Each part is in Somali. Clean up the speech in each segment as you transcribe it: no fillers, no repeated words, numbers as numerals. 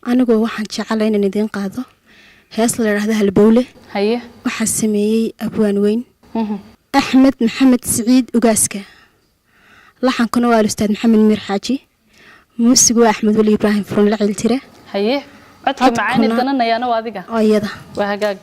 anigu waxaan jecelahay inaan idin qaado hees la yiraahdo halbowle haye waxa sameeyay abwaan weyn Axmed Maxamed Saciid Ugaaska laxankuna waa ustaad Maxamed Mir Xaaji muusigu Axmed Wali Ibrahim Furan la ciltire haye codka macaani dananayaana waa adiga ayada waa hagaag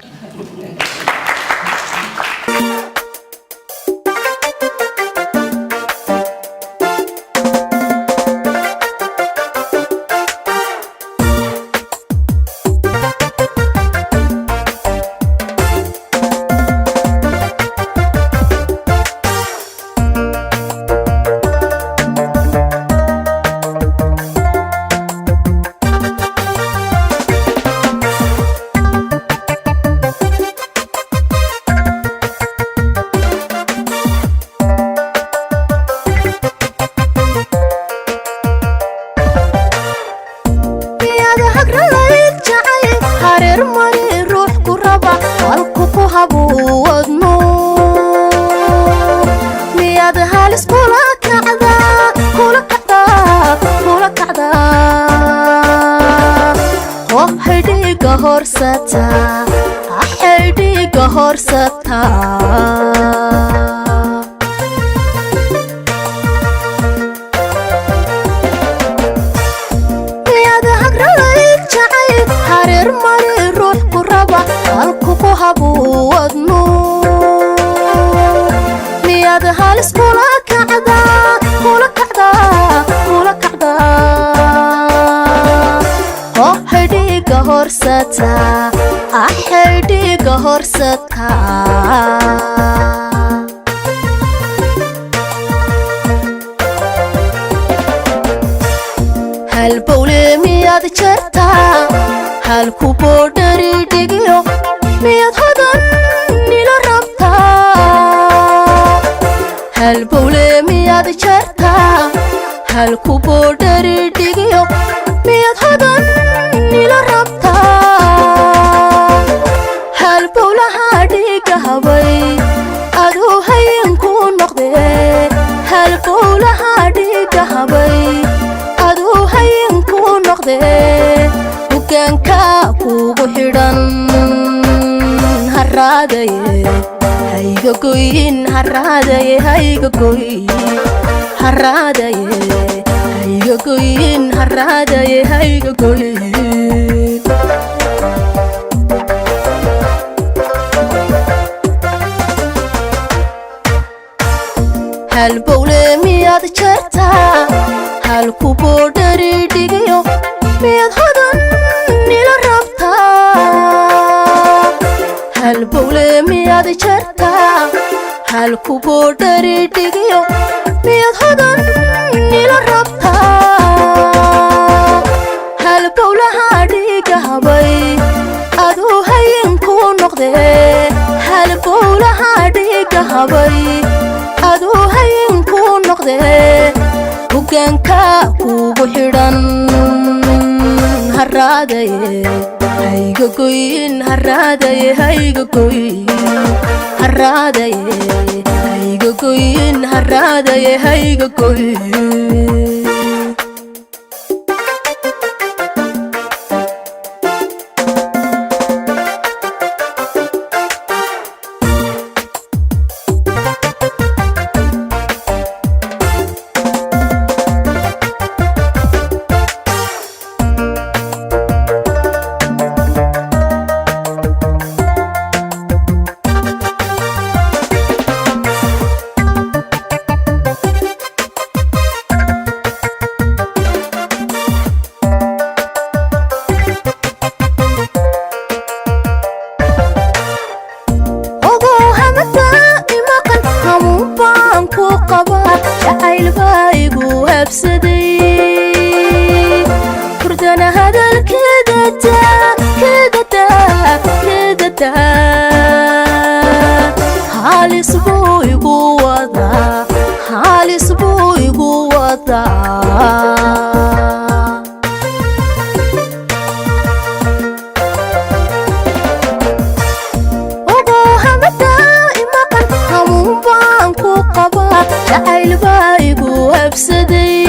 habsaday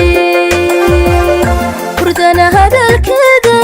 furdana hadalkeeda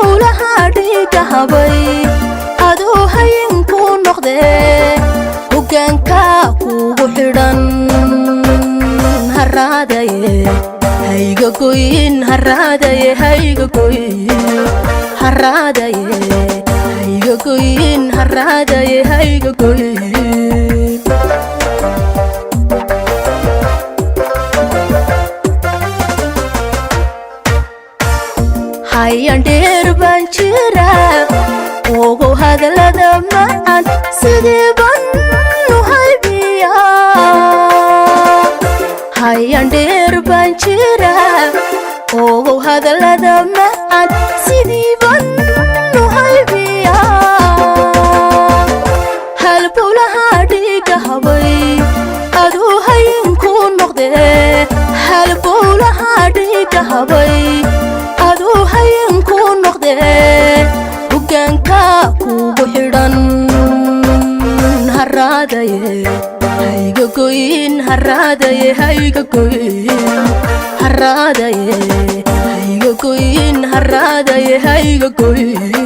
halbowlaha dhiiga habay aduu hayinku noqde hoggaanka kugu xidhan haraadaye hayga goyin haraadaye hayga goyin haraadaye hayga goyin haraadaye hayga goyin hayan dheer baan jira ogow hadallada macaan sidii baan u haybiyaa hayan dheer baan jira ogow hadallada macaan sidii baan u haybiyaa halbowlaha dhiiga habay aduu hayinku noqde halbowlaha dhiiga habay aduu hayinku noqde hoggaanka kugu xidhan haraadaye hayga goyin haraadaye hayga goyin haraadaye hayga goyin haraadaye hayga goyin